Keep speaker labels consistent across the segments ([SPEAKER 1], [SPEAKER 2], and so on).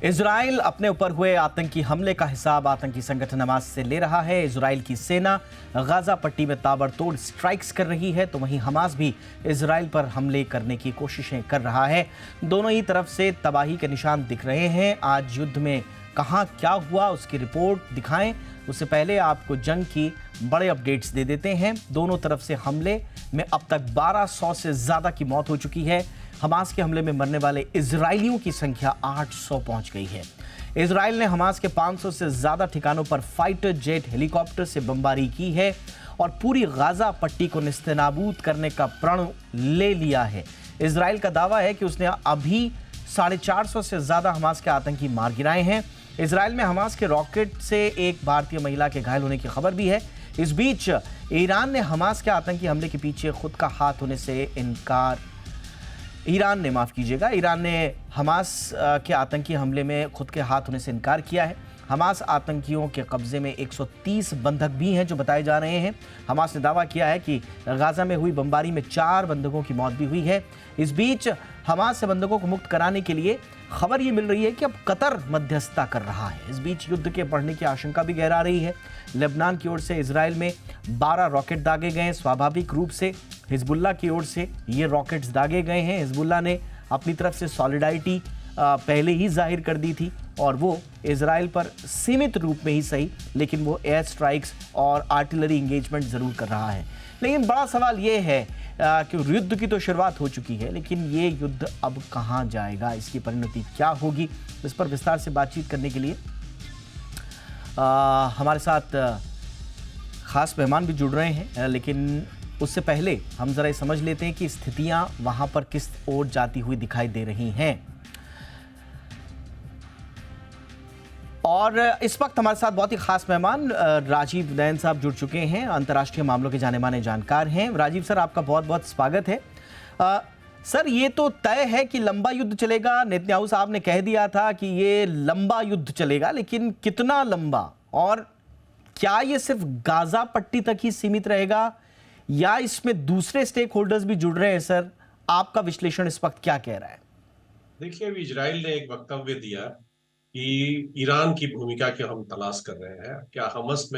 [SPEAKER 1] Israel अपने ऊपर हुए आतंकी हमले का हिसाब आतंकी संगठन हमास से ले रहा है। इजराइल की सेना गाजा पट्टी में ताबड़तोड़ स्ट्राइक्स कर रही है, तो वहीं हमास भी इजराइल पर हमले करने की कोशिशें कर रहा है। दोनों ही तरफ से तबाही के निशान दिख रहे हैं। आज युद्ध में कहां क्या हुआ उसकी रिपोर्ट दिखाएं, उससे पहले आपको जंग की बड़े अपडेट्स दे देते हैं। दोनों तरफ से हमले में अब तक 1200 से ज्यादा की मौत हो चुकी है। हमास के हमले में मरने वाले इजरायलियों की संख्या 800 पहुंच गई है। इजराइल ने हमास के 500 से ज्यादा ठिकानों पर फाइटर जेट हेलीकॉप्टर से बमबारी की है और पूरी गाजा पट्टी को निस्तेनाबूद करने का प्रण ले लिया है। इजराइल का दावा है कि उसने अभी 450 से ज्यादा हमास के आतंकी मार गिराए हैं। इजराइल में हमास के रॉकेट से एक भारतीय महिला के घायल होने की खबर भी है। इस बीच ईरान ने हमास के आतंकी हमले के पीछे खुद का हाथ होने से ईरान ने हमास के आतंकी हमले में खुद के हाथ होने से इनकार किया है। हमास आतंकियों के कब्जे में 130 बंधक भी हैं जो बताए जा रहे हैं। हमास ने दावा किया है कि गाजा में हुई बमबारी में 4 बंधकों की मौत भी हुई है। इस बीच हमास से बंधकों को मुक्त कराने के लिए खबर ये मिल रही है कि अब कतर मध्यस्थता कर रहा है। इस बीच युद्ध के बढ़ने की आशंका भी गहरा रही है। लेबनान की ओर से इजराइल में 12 रॉकेट दागे गए हैं। स्वाभाविक रूप से हिजबुल्लाह की ओर से ये रॉकेट्स दागे गए हैं। हिजबुल्लाह ने अपनी तरफ से सॉलिडारिटी पहले ही जाहिर कर दी थी और वो इजराइल पर सीमित रूप में ही सही, लेकिन वो एयर स्ट्राइक्स और आर्टिलरी इंगेजमेंट जरूर कर रहा है। लेकिन बड़ा सवाल ये है कि युद्ध की तो शुरुआत हो चुकी है, लेकिन ये युद्ध अब कहाँ जाएगा, इसकी परिणति क्या होगी, इस पर विस्तार से बातचीत करने के लिए हमारे साथ खास मेहमान भी जुड़ रहे हैं। लेकिन उससे पहले हम जरा समझ लेते हैं कि स्थितियां वहां पर किस ओर जाती हुई दिखाई दे रही हैं। और इस वक्त हमारे साथ बहुत ही खास मेहमान राजीव नयन साहब जुड़ चुके हैं, अंतर्राष्ट्रीय मामलों के जाने माने जानकार हैं। राजीव सर, आपका बहुत बहुत स्वागत है। सर, ये तो तय है कि लंबा युद्ध चलेगा। नेतन्याहू साहब ने कह दिया था कि ये लंबा युद्ध चलेगा, लेकिन कितना लंबा और क्या ये सिर्फ गाजा पट्टी तक ही सीमित रहेगा या इसमें दूसरे स्टेक होल्डर्स भी जुड़ रहे हैं? सर, आपका विश्लेषण इस वक्त क्या कह रहा है?
[SPEAKER 2] देखिए, अभी इजराइल ने एक वक्तव्य दिया कि ईरान की भूमिका की हम तलाश कर रहे हैं। क्या हमस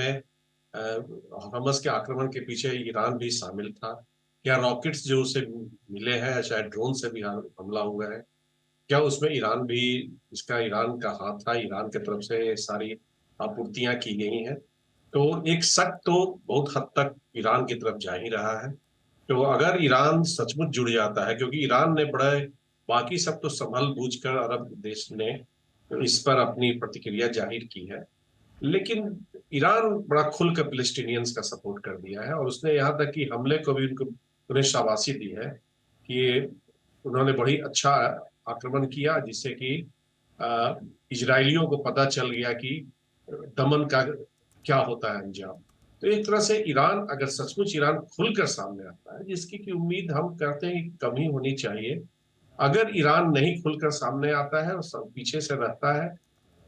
[SPEAKER 2] के आक्रमण के पीछे ईरान भी शामिल था? क्या रॉकेट्स जो उसे मिले हैं, शायद ड्रोन से भी हमला हुआ है, क्या उसमें ईरान का हाथ था? ईरान की तरफ से सारी आपूर्तियां की गई हैं। तो एक शक तो बहुत हद तक ईरान की तरफ जा ही रहा है। तो अगर ईरान सचमुच जुड़ जाता है, क्योंकि ईरान ने बड़े, बाकी सब तो संभल बूझ कर अरब देश ने इस पर अपनी प्रतिक्रिया जाहिर की है, लेकिन ईरान बड़ा खुलकर फिलिस्तीनियंस का सपोर्ट कर दिया है और उसने यहाँ तक कि हमले को भी उन्हें शाबाशी दी है कि उन्होंने बड़ी अच्छा आक्रमण किया, जिससे कि इजरायलियों को पता चल गया कि दमन का क्या होता है अंजाम। तो एक तरह से ईरान, अगर सचमुच ईरान खुलकर सामने आता है, जिसकी की उम्मीद हम करते हैं कि कम ही होनी चाहिए, अगर ईरान नहीं खुलकर सामने आता है और सब पीछे से रहता है,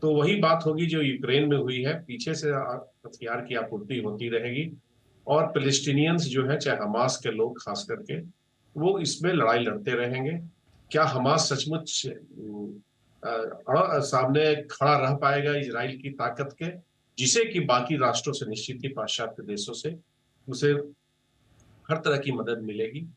[SPEAKER 2] तो वही बात होगी जो यूक्रेन में हुई है। पीछे से हथियार की आपूर्ति होती रहेगी और फिलिस्तीनियंस जो है, चाहे हमास के लोग खास करके, वो इसमें लड़ाई लड़ते रहेंगे। क्या हमास सचमुच सामने खड़ा रह पाएगा इजराइल की ताकत के, जिसे कि बाकी राष्ट्रों से, निश्चित ही पाश्चात्य देशों से उसे हर तरह की मदद मिलेगी?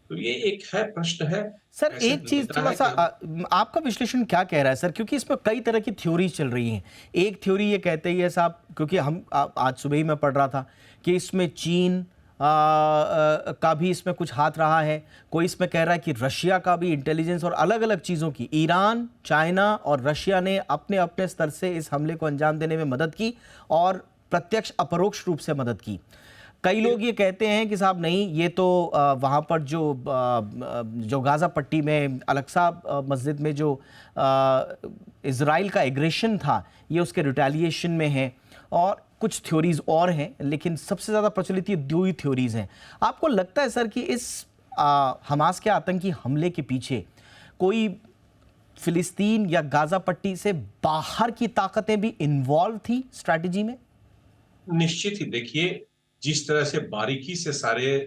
[SPEAKER 2] तो ये एक है, प्रश्न है।
[SPEAKER 1] सर,
[SPEAKER 2] ऐसे
[SPEAKER 1] एक चीज
[SPEAKER 2] लगता
[SPEAKER 1] थोड़ा
[SPEAKER 2] है
[SPEAKER 1] सा
[SPEAKER 2] कि
[SPEAKER 1] आपका विश्लेषण क्या कह रहा है सर? क्योंकि इसमें कई तरह की थ्योरीज चल रही हैं। एक थ्योरी ये कहते ही है साहब, क्योंकि आज सुबह ही मैं पढ़ रहा था कि इसमें चीन का भी इसमें कुछ हाथ रहा है। कोई इसमें कह रहा है कि रशिया का भी इंटेलिजेंस और अलग अलग चीज़ों की, ईरान, चाइना और रशिया ने अपने अपने स्तर से इस हमले को अंजाम देने में मदद की और प्रत्यक्ष अपरोक्ष रूप से मदद की। कई लोग ये कहते हैं कि साहब नहीं, ये तो वहाँ पर जो गाज़ा पट्टी में अल-अक्सा मस्जिद में जो इज़राइल का एग्रेशन था, ये उसके रिटेलिएशन में है। और कुछ थ्योरीज और हैं, लेकिन सबसे ज़्यादा प्रचलित ये 2 ही थ्योरीज हैं। आपको लगता है सर कि इस हमास के आतंकी हमले के पीछे कोई फिलिस्तीन या गाज़ा पट्टी से बाहर की ताकतें भी इन्वॉल्व थी स्ट्रैटेजी में?
[SPEAKER 2] निश्चित ही, देखिए, जिस तरह से बारीकी से सारे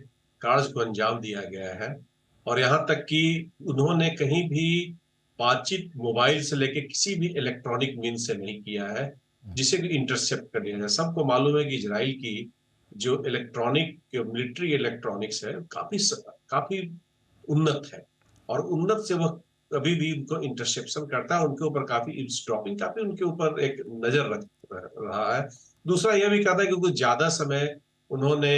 [SPEAKER 2] कार्य को अंजाम दिया गया है और यहाँ तक कि उन्होंने कहीं भी बातचीत मोबाइल से लेके किसी भी इलेक्ट्रॉनिक मीन से नहीं किया है जिसे कि इंटरसेप्ट कर लिया जाए। सबको मालूम है कि इजराइल की जो इलेक्ट्रॉनिक मिलिट्री इलेक्ट्रॉनिक्स है काफी उन्नत है, और उन्नत से वह कभी भी उनको इंटरसेप्शन करता है, उनके ऊपर काफी ईव्सड्रॉपिंग, काफी उनके ऊपर एक नजर रख रहा है। दूसरा यह भी कहा था कि कुछ ज्यादा समय उन्होंने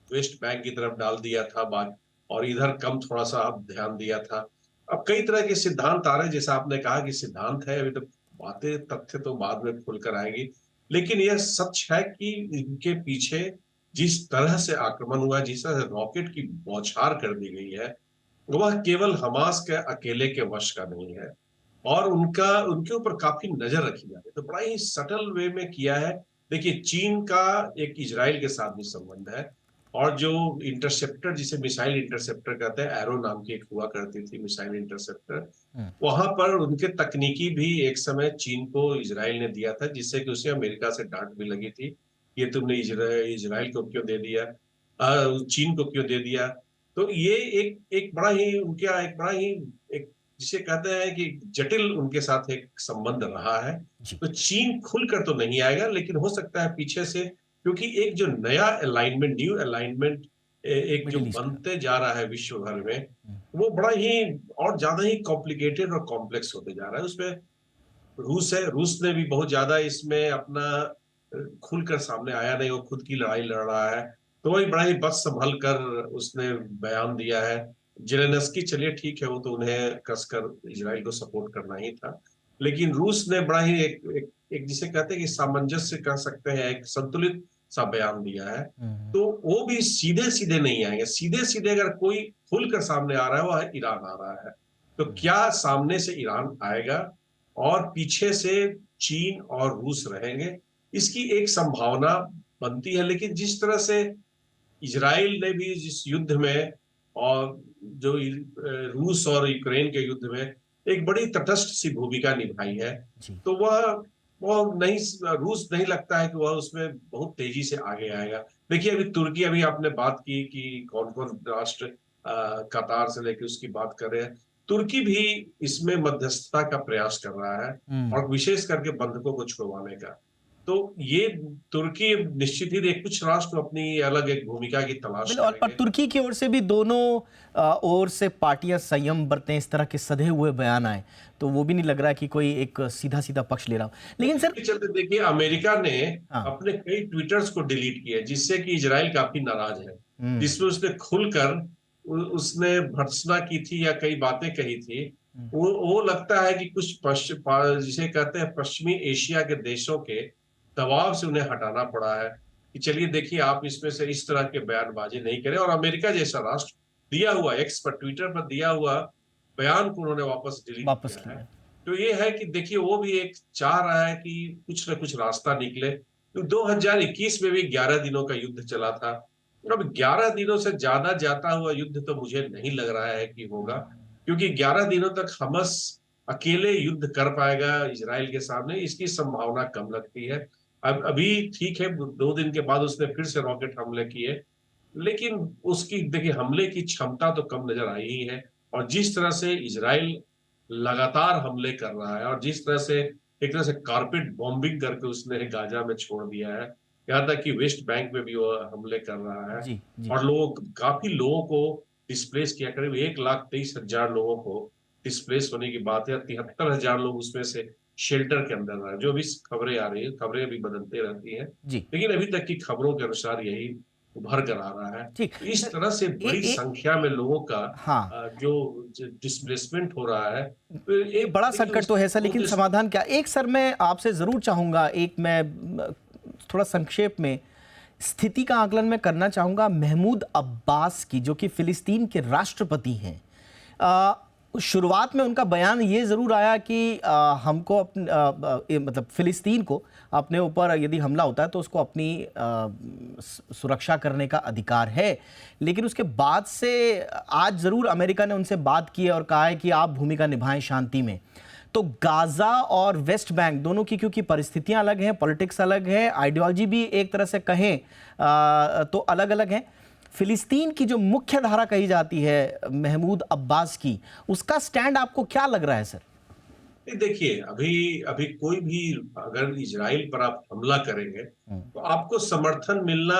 [SPEAKER 2] वेस्ट बैंक की तरफ डाल दिया था बात, और इधर कम थोड़ा सा अब ध्यान दिया था। अब कई तरह के सिद्धांत आ रहे हैं, जैसा आपने कहा कि सिद्धांत है, अभी तो बातें तथ्य तो बाद में खुलकर आएंगी, लेकिन यह सच है कि इनके पीछे जिस तरह से आक्रमण हुआ, जिस तरह से रॉकेट की बौछार कर दी गई है, वह केवल हमास के अकेले के वश का नहीं है, और उनके ऊपर काफी नजर रखी जा रही है। तो बड़ा ही सटल वे में किया है। देखिए, चीन का एक इजराइल के साथ भी संबंध है, और जो इंटरसेप्टर, जिसे मिसाइल इंटरसेप्टर कहते हैं, एरो नाम की एक हुआ करती थी मिसाइल इंटरसेप्टर, वहां पर उनके तकनीकी भी एक समय चीन को इजराइल ने दिया था, जिससे कि उसे अमेरिका से डांट भी लगी थी, ये तुमने इजराइल को क्यों दे दिया, चीन को क्यों दे दिया। तो ये एक एक बड़ा ही उनका एक बड़ा ही एक जिसे कहते हैं कि जटिल उनके साथ एक संबंध रहा है।
[SPEAKER 1] जी।
[SPEAKER 2] तो चीन खुलकर तो नहीं आएगा, लेकिन हो सकता है पीछे से, क्योंकि एक जो नया अलाइनमेंट, न्यू अलाइनमेंट एक जो
[SPEAKER 1] मिडिल ईस्ट का।
[SPEAKER 2] बनते जा रहा है विश्व भर में, वो बड़ा ही और ज्यादा ही कॉम्प्लिकेटेड और कॉम्प्लेक्स होते जा रहा है। उसमें रूस है, रूस ने भी बहुत ज्यादा इसमें अपना खुलकर सामने आया नहीं, वो खुद की लड़ाई लड़ रहा है, तो वही बड़ा ही बच संभल कर उसने बयान दिया है। जेलेंस्की, चलिए ठीक है, वो तो उन्हें कसकर इजराइल को सपोर्ट करना ही था, लेकिन रूस ने बड़ा ही एक जिसे कहते हैं कि सामंजस्य कह सकते हैं, एक संतुलित सा बयान दिया है। तो वो भी सीधे सीधे नहीं आएंगे। सीधे सीधे अगर कोई खुलकर सामने आ रहा है, वह ईरान आ रहा है। तो क्या सामने से ईरान आएगा और पीछे से चीन और रूस रहेंगे, इसकी एक संभावना बनती है। लेकिन जिस तरह से इजराइल ने भी जिस युद्ध में, और जो रूस और यूक्रेन के युद्ध में एक बड़ी तटस्थ सी भूमिका निभाई है,
[SPEAKER 1] जी।
[SPEAKER 2] तो वह नहीं, रूस नहीं लगता है कि वह उसमें बहुत तेजी से आगे आएगा। देखिए, अभी तुर्की, अभी आपने बात की कि कौन कौन राष्ट्र कतार से लेकर उसकी बात कर रहे हैं, तुर्की भी इसमें मध्यस्थता का प्रयास कर रहा है, और विशेष करके बंधकों को छुड़वाने का। तो ये तुर्की निश्चित ही कुछ राष्ट्र अपनी अलग एक भूमिका की तलाश
[SPEAKER 1] और
[SPEAKER 2] करेंगे।
[SPEAKER 1] तुर्की की ओर से भी दोनों ओर से पार्टियां संयम बरतें, इस तरह के सधे हुए बयान आए, तो वो भी नहीं लग रहा कि कोई एक सीधा सीधा पक्ष ले रहा हो। लेकिन सर,
[SPEAKER 2] इसके चलते देखिए, अमेरिका ने
[SPEAKER 1] हाँ।
[SPEAKER 2] अपने कई ट्वीटर्स को डिलीट किए, जिससे कि इजराइल काफी नाराज है,
[SPEAKER 1] हम्म।
[SPEAKER 2] जिसमें उसने खुलकर उसने भर्त्सना की थी या कई बातें कही थी। वो लगता है कि कुछ जिसे कहते हैं पश्चिमी एशिया के देशों के दबाव से उन्हें हटाना पड़ा है, कि चलिए देखिए, आप इसमें से इस तरह के बयानबाजी नहीं करें। और अमेरिका जैसा राष्ट्र दिया हुआ, एक्स पर, ट्विटर पर दिया हुआ बयान को उन्होंने वापस डिलीट
[SPEAKER 1] वापस
[SPEAKER 2] किया है।
[SPEAKER 1] लिया।
[SPEAKER 2] तो ये है कि देखिए, वो भी एक चाह रहा है कि कुछ ना कुछ रास्ता निकले। तो 2021 में भी 11 दिनों का युद्ध चला था, अब 11 दिनों से ज्यादा जाता हुआ युद्ध तो मुझे नहीं लग रहा है कि होगा, क्योंकि 11 दिनों तक हमस अकेले युद्ध कर पाएगा इजराइल के सामने, इसकी संभावना कम लगती है। अब अभी ठीक है, 2 दिन के बाद उसने फिर से रॉकेट हमले किए, लेकिन उसकी देखिए हमले की क्षमता तो कम नजर आई ही है। और जिस तरह से इजराइल लगातार हमले कर रहा है, और जिस तरह से एक तरह से कारपेट बॉम्बिंग करके उसने गाजा में छोड़ दिया है, यहाँ तक कि वेस्ट बैंक में भी वो हमले कर रहा है,
[SPEAKER 1] जी। जी।
[SPEAKER 2] और काफी लोगों को डिस्प्लेस किया, करीब 1,23,000 लोगों को डिस्प्लेस होने की बात है। 73,000 लोग उसमें से शेल्टर के अंदर रहे। जो भी खबरें आ रही है, खबरें भी बदलती रहती हैं,
[SPEAKER 1] जी।
[SPEAKER 2] लेकिन अभी तक की खबरों के अनुसार यही उभर कर आ रहा है।
[SPEAKER 1] ठीक।
[SPEAKER 2] तो इस
[SPEAKER 1] सर,
[SPEAKER 2] तरह से
[SPEAKER 1] ए,
[SPEAKER 2] बड़ी
[SPEAKER 1] ए,
[SPEAKER 2] संख्या में लोगों का
[SPEAKER 1] हाँ,
[SPEAKER 2] जो डिस्प्लेसमेंट हो रहा है, तो
[SPEAKER 1] ये
[SPEAKER 2] एक
[SPEAKER 1] बड़ा
[SPEAKER 2] देखिए
[SPEAKER 1] संकट तो है सर, लेकिन समाधान क्या? एक सर मैं आपसे जरूर चाहूंगा, एक मैं थोड़ा संक्षेप में स्थिति का आकलन मैं करना चाहूंगा महमूद अब्बास की, जो कि फिलिस्तीन के राष्ट्रपति हैं। शुरुआत में उनका बयान ये ज़रूर आया कि हमको मतलब फिलिस्तीन को अपने ऊपर यदि हमला होता है तो उसको अपनी सुरक्षा करने का अधिकार है। लेकिन उसके बाद से आज ज़रूर अमेरिका ने उनसे बात की है और कहा है कि आप भूमिका निभाएं शांति में। तो गाज़ा और वेस्ट बैंक दोनों की, क्योंकि परिस्थितियां अलग हैं, पॉलिटिक्स अलग है, आइडियोलॉजी भी एक तरह से कहें तो अलग अलग है, फिलिस्तीन की जो मुख्य धारा कही जाती है महमूद अब्बास की, उसका स्टैंड आपको क्या लग रहा है सर?
[SPEAKER 2] नहीं, देखिए, अभी अभी कोई भी अगर इजराइल पर आप हमला करेंगे
[SPEAKER 1] हम्म।
[SPEAKER 2] तो आपको समर्थन मिलना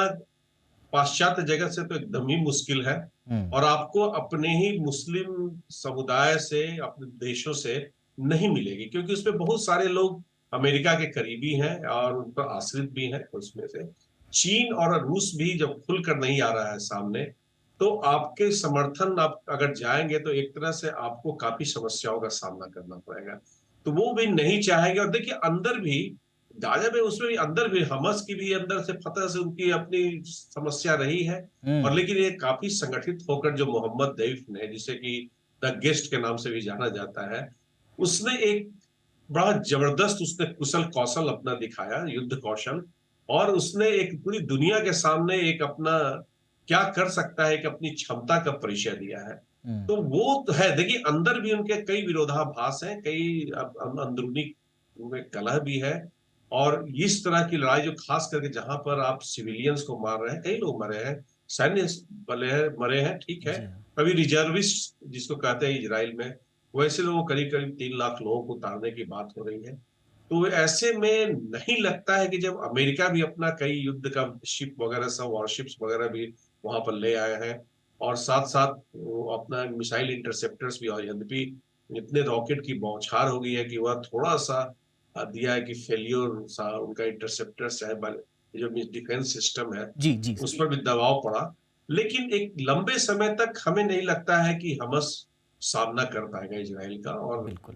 [SPEAKER 2] पाश्चात्य जगत से तो एकदम ही मुश्किल है।
[SPEAKER 1] हम्म।
[SPEAKER 2] और आपको अपने ही मुस्लिम समुदाय से, अपने देशों से नहीं मिलेगी, क्योंकि उसमें बहुत सारे लोग अमेरिका के करीबी हैं और उन पर आश्रित भी हैं। उसमें से चीन और रूस भी जब खुलकर नहीं आ रहा है सामने, तो आपके समर्थन, आप अगर जाएंगे तो एक तरह से आपको काफी समस्याओं का सामना करना पड़ेगा। तो वो भी नहीं चाहेंगे। और देखिए, अंदर भी गाजा में, उसमें भी अंदर भी हमास की भी अंदर से फतह से उनकी अपनी समस्या रही है। और
[SPEAKER 1] हम्म।
[SPEAKER 2] लेकिन ये काफी संगठित होकर, जो मोहम्मद दैफ ने, जिसे कि द गेस्ट के नाम से भी जाना जाता है, उसने एक बड़ा जबरदस्त, उसने कुशल कौशल अपना दिखाया, युद्ध कौशल। और उसने एक पूरी दुनिया के सामने एक अपना क्या कर सकता है, एक अपनी क्षमता का परिचय दिया है।
[SPEAKER 1] हम्म।
[SPEAKER 2] तो वो तो है। देखिए, अंदर भी उनके कई विरोधाभास हैं, कई अंदरूनी उनमें कलह भी है। और इस तरह की लड़ाई, जो खास करके जहां पर आप सिविलियंस को मार रहे हैं, कई लोग मरे हैं, सैन्य बले हैं, मरे हैं, ठीक है।
[SPEAKER 1] जी हाँ।
[SPEAKER 2] अभी रिजर्विस्ट जिसको कहते हैं इजराइल में, वैसे लोगों, करीब करीब 3 लाख लोगों को उतारने की बात हो रही है। तो ऐसे में नहीं लगता है कि जब अमेरिका भी अपना कई युद्ध का शिप वगैरह, सब वॉरशिप्स वगैरह भी वहां पर ले आए हैं, और साथ साथ वो अपना मिसाइल इंटरसेप्टर्स भी, और यद्यपि इतने रॉकेट की बौछार हो गई है कि वह थोड़ा सा दिया है कि फेल्योर सा उनका इंटरसेप्टर, चाहे जो डिफेंस सिस्टम है,
[SPEAKER 1] जी जी
[SPEAKER 2] उस
[SPEAKER 1] सर।
[SPEAKER 2] पर भी दबाव पड़ा। लेकिन एक लंबे समय तक हमें नहीं लगता है कि हमस सामना कर पाएगा इजराइल का। और
[SPEAKER 1] बिल्कुल।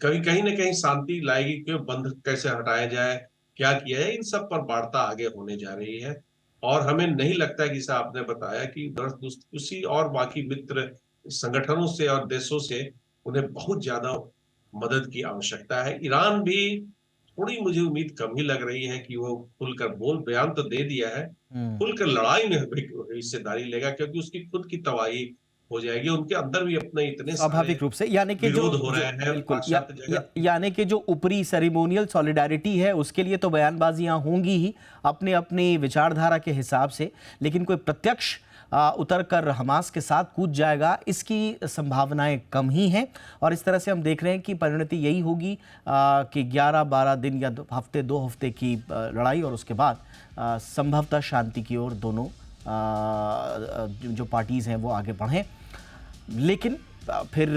[SPEAKER 2] कभी कहीं ना कहीं शांति लाएगी, क्यों बंद कैसे हटाया जाए, क्या किया जाए, इन सब पर वार्ता आगे होने जा रही है। और हमें नहीं लगता है कि, जैसा आपने बताया, कि उसी और बाकी मित्र संगठनों से और देशों से उन्हें बहुत ज्यादा मदद की आवश्यकता है। ईरान भी थोड़ी, मुझे उम्मीद कम ही लग रही है कि वो खुलकर बोल, बयान तो दे दिया है,
[SPEAKER 1] हम्म।
[SPEAKER 2] खुलकर लड़ाई में हिस्सेदारी लेगा, क्योंकि उसकी खुद की तबाही हो जाएगी। उनके अंदर भी अपने इतने सारे
[SPEAKER 1] स्वाभाविक रूप से, यानी कि जो
[SPEAKER 2] विरोध हो रहे
[SPEAKER 1] जो
[SPEAKER 2] हैं
[SPEAKER 1] बिल्कुल
[SPEAKER 2] पाश्चात्य जगत।
[SPEAKER 1] यानी कि जो ऊपरी सेरेमोनियल सॉलिडारिटी है, उसके लिए तो बयानबाजियां होंगी ही अपने अपनी विचारधारा के हिसाब से, लेकिन कोई प्रत्यक्ष उतर कर हमास के साथ कूद जाएगा, इसकी संभावनाएं कम ही हैं। और इस तरह से हम देख रहे हैं कि परिणति यही होगी कि 11-12 दिन या 2 हफ्ते की लड़ाई, और उसके बाद संभवतः शांति की ओर दोनों जो पार्टीज़ हैं वो आगे बढ़ें। लेकिन फिर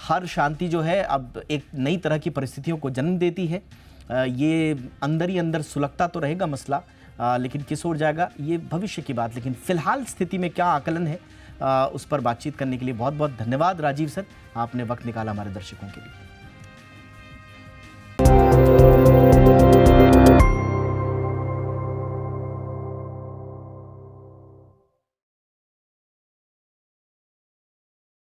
[SPEAKER 1] हर शांति जो है अब एक नई तरह की परिस्थितियों को जन्म देती है। ये अंदर ही अंदर सुलगता तो रहेगा मसला, लेकिन किस ओर जाएगा ये भविष्य की बात। लेकिन फिलहाल स्थिति में क्या आकलन है, उस पर बातचीत करने के लिए बहुत बहुत धन्यवाद राजीव सर, आपने वक्त निकाला हमारे दर्शकों के लिए।